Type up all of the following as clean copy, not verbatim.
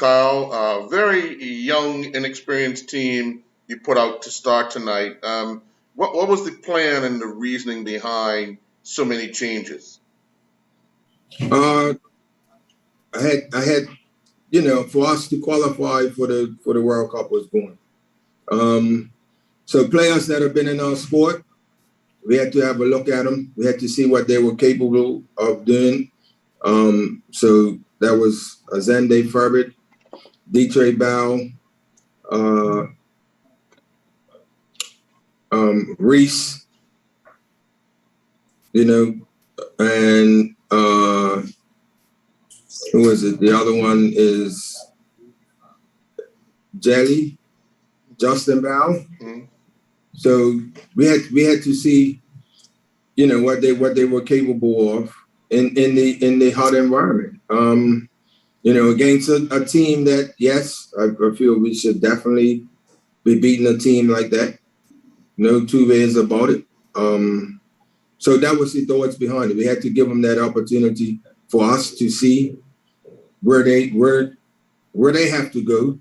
Kyle. Very young, inexperienced team you put out to start tonight. What was the plan and the reasoning behind so many changes? Uh, I had, for us to qualify for the World Cup was going. So players that have been in our sport, we had to have a look at them. We had to see what they were capable of doing. So that was Azande Ferbert, Dietrich Bow, Reese, and who is it? The other one is Justin Bow. Mm-hmm. So we had to see, what they were capable of in the hot environment. Against a team that, yes, I feel we should definitely be beating a team like that. No two ways about it. So that was the thoughts behind it. We had to give them that opportunity for us to see where they have to go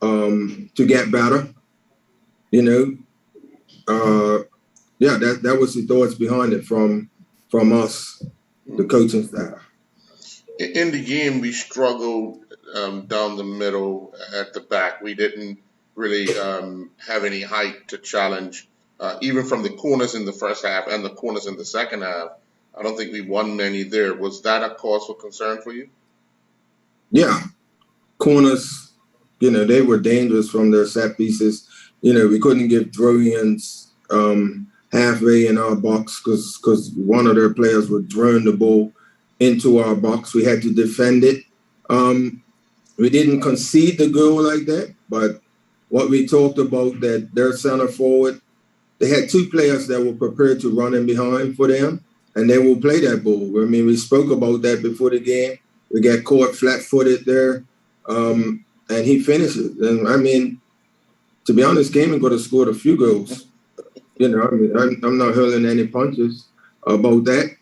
to get better. That was the thoughts behind it from us, the coaching staff. In the game, we struggled down the middle at the back. We didn't really have any height to challenge, even from the corners in the first half and the corners in the second half. I don't think we won many there. Was that a cause for concern for you? Yeah. Corners, they were dangerous from their set pieces. We couldn't get throw-ins halfway in our box because one of their players would drone the ball into our box. We had to defend it. We didn't concede the goal like that, but what we talked about, that their center forward, they had two players that were prepared to run in behind for them, and they will play that ball. I mean, we spoke about that before the game. We got caught flat-footed there, and he finishes. And, I mean, to be honest, Cayman could have scored a few goals. I'm not hurling any punches about that.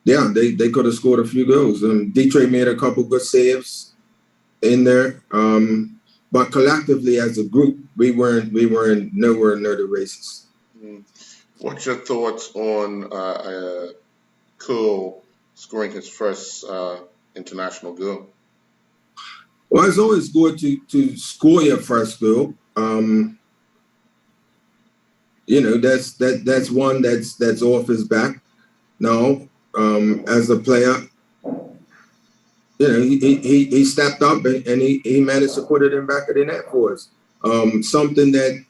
They could have scored a few goals. Detroit made a couple good saves in there. But collectively as a group, we weren't nowhere near the races. What's your thoughts on Cole scoring his first international goal? Well, it's always good to score your first goal. That's one that's off his back now. As a player, he stepped up and he managed to put it in back of the net for us. Something that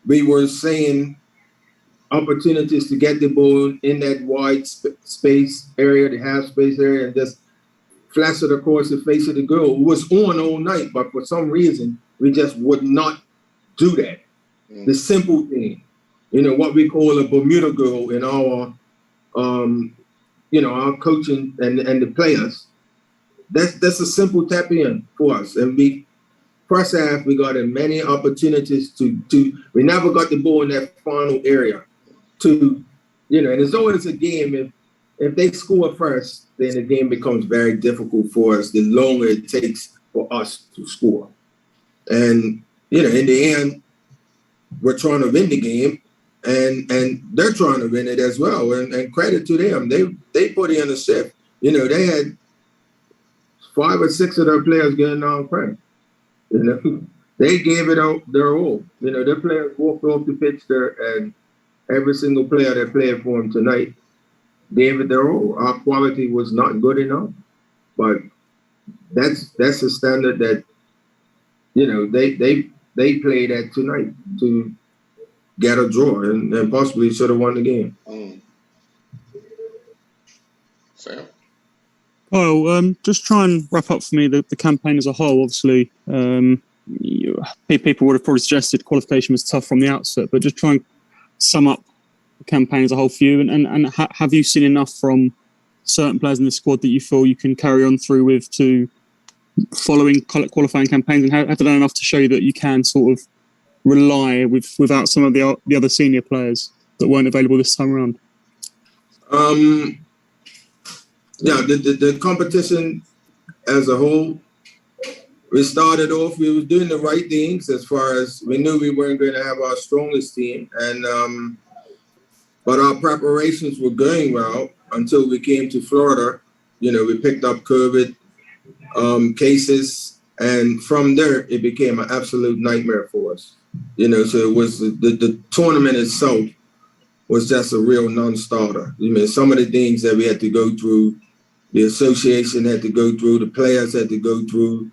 we were saying, opportunities to get the ball in that wide space area, the half space area, and just flash it across the face of the goal. It was on all night, but for some reason, we just would not do that. The simple thing, what we call a Bermuda goal in our our coaching and the players, that's a simple tap in for us. And first half, we got in many opportunities we never got the ball in that final area and it's always a game. If they score first, then the game becomes very difficult for us the longer it takes for us to score. And, in the end, we're trying to win the game. And they're trying to win it as well. And credit to them. They put in a shift. They had 5 or 6 of their players getting on credit. They gave it out their all. Their players walked off the pitch there, and every single player that played for them tonight gave it their all. Our quality was not good enough, but that's a standard that they played at tonight to get a draw and possibly should have won the game. Sam? Well, just try and wrap up for me the campaign as a whole. Obviously, people would have probably suggested qualification was tough from the outset, but just try and sum up the campaign as a whole for you. And have you seen enough from certain players in the squad that you feel you can carry on through with to following qualifying campaigns? And have they done enough to show you that you can sort of rely without some of the other senior players that weren't available this time around? The competition as a whole, we started off, we were doing the right things as far as we knew we weren't going to have our strongest team. And but our preparations were going well until we came to Florida. You know, we picked up COVID cases, and from there, it became an absolute nightmare for us. You know, so it was the tournament itself was just a real non-starter. I mean, some of the things that we had to go through, the association had to go through, the players had to go through.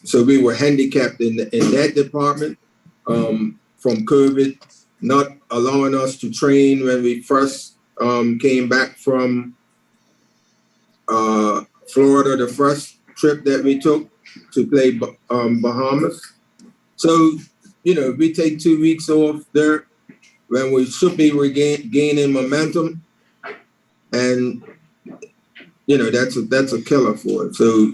So we were handicapped in that department from COVID, not allowing us to train when we first came back from Florida, the first trip that we took to play Bahamas. So, you know, we take 2 weeks off there when we should be gaining momentum, and you know that's a killer for it. So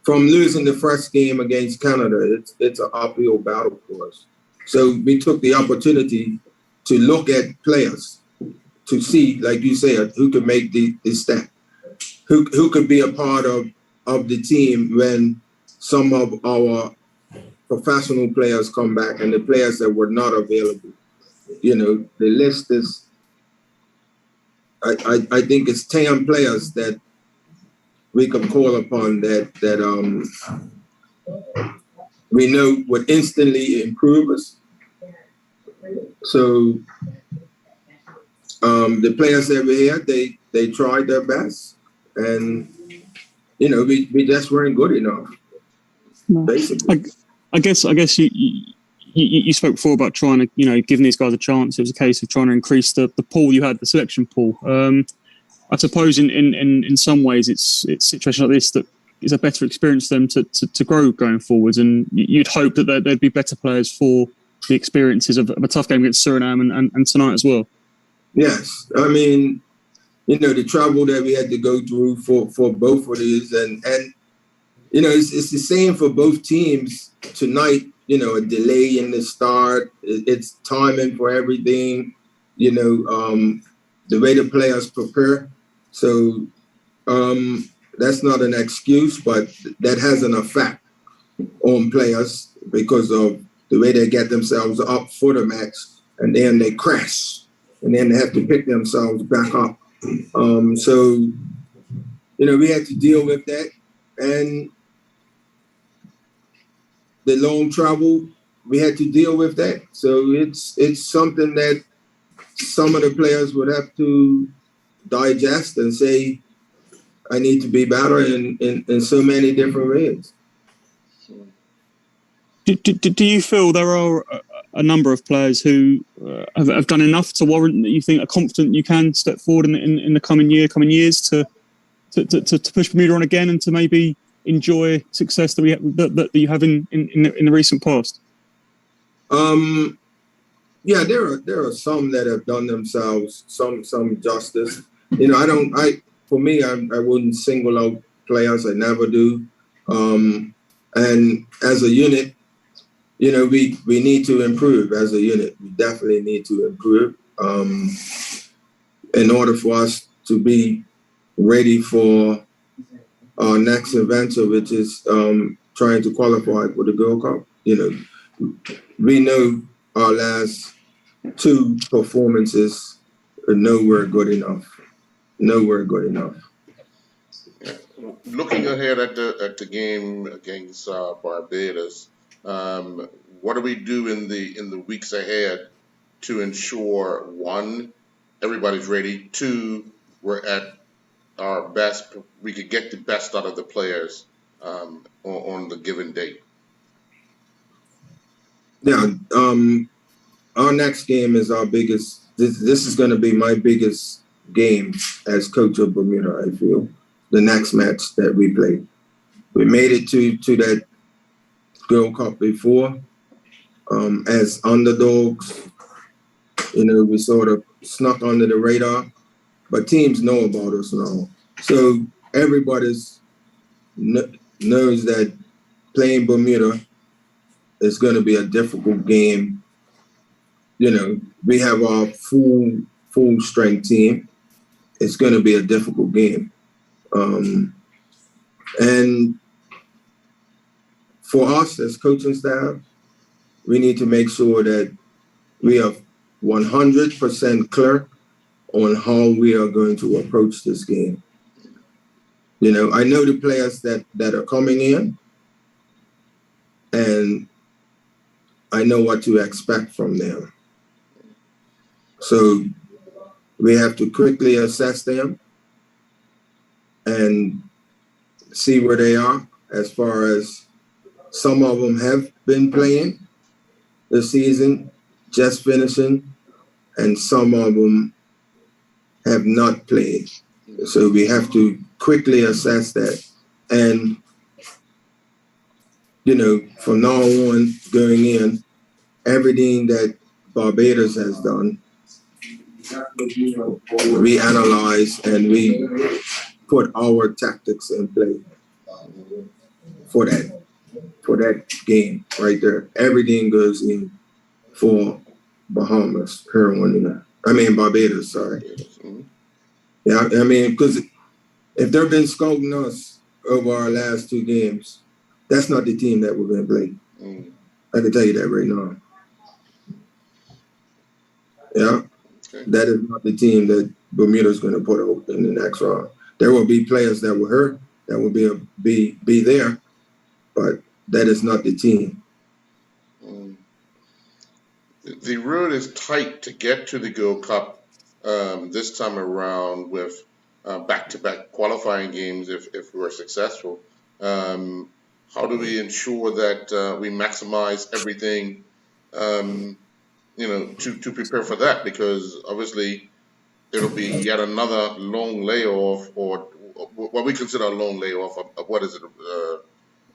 from losing the first game against Canada, it's an uphill battle for us. So we took the opportunity to look at players to see, like you said, who could make the stack, who could be a part of the team when some of our professional players come back and the players that were not available. You know, the list is, I think it's 10 players that we could call upon that we know would instantly improve us. So the players that we had, they tried their best, and you know, we just weren't good enough. No. Basically, I guess you spoke before about trying to, you know, giving these guys a chance. It was a case of trying to increase the pool you had, the selection pool. I suppose in some ways it's situations like this that is a better experience for them to grow going forwards, and you'd hope that there'd be better players for the experiences of a tough game against Suriname and tonight as well. Yes, I mean, you know, the travel that we had to go through for both of these, and you know, it's the same for both teams tonight. You know, a delay in the start, it's timing for everything, you know, the way the players prepare. So that's not an excuse, but that has an effect on players because of the way they get themselves up for the match, and then they crash, and then they have to pick themselves back up. So, you know, we had to deal with that. And the long travel, we had to deal with that. So it's something that some of the players would have to digest and say, I need to be better in so many different ways. Do you feel there are a number of players who have done enough to warrant that you think are confident you can step forward in the coming years to push Bermuda on again and to maybe enjoy success that you have in the recent past? Yeah, there are some that have done themselves some justice. You know, I wouldn't single out players. I never do. And as a unit, you know, we need to improve as a unit. We definitely need to improve in order for us to be ready for our next adventure, which is trying to qualify for the Gold Cup. You know, we know our last two performances are nowhere good enough. Nowhere good enough. Yeah. Looking ahead at the game against Barbados, what do we do in the weeks ahead to ensure, one, everybody's ready, two, we're at our best, we could get the best out of the players on the given date? Yeah, our next game is our biggest. This is going to be my biggest game as coach of Bermuda, I feel. The next match that we play. We made it to that Gold Cup before as underdogs. You know, we sort of snuck under the radar, but teams know about us now. So everybody's knows that playing Bermuda is going to be a difficult game. You know, we have our full strength team. It's going to be a difficult game. And for us as coaching staff, we need to make sure that we are 100% clear on how we are going to approach this game. You know, I know the players that are coming in, and I know what to expect from them. So we have to quickly assess them and see where they are, as far as some of them have been playing this season, just finishing, and some of them have not played. So we have to quickly assess that. And, you know, from now on going in, everything that Barbados has done, we analyze and we put our tactics in play for that game right there. Everything goes in for Barbados, sorry. Yeah, I mean, because if they've been scouting us over our last two games, that's not the team that we're going to play. I can tell you that right now. Yeah, that is not the team that Bermuda's going to put out in the next round. There will be players that were hurt that will be there, but that is not the team. The road is tight to get to the Gold Cup this time around with back-to-back qualifying games if we're successful. How do we ensure that we maximize everything, to prepare for that? Because obviously it'll be yet another long layoff, or what we consider a long layoff of what is it,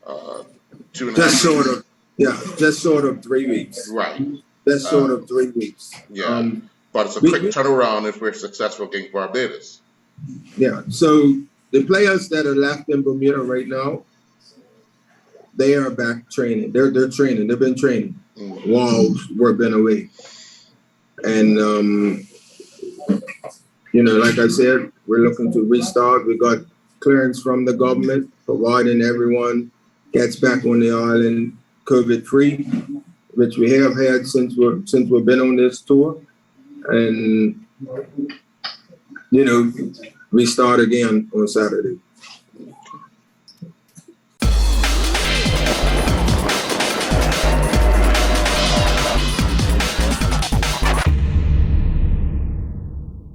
2.5 weeks? Just short of 3 weeks. Right. That's sort of 3 weeks. Yeah, but it's a quick turnaround if we're successful against Barbados. Yeah, so the players that are left in Bermuda right now, they are back training. They're training. They've been training while we've been away. And, like I said, we're looking to restart. We got clearance from the government, providing everyone gets back on the island COVID-free, which we have had since we've been on this tour. And, we start again on Saturday.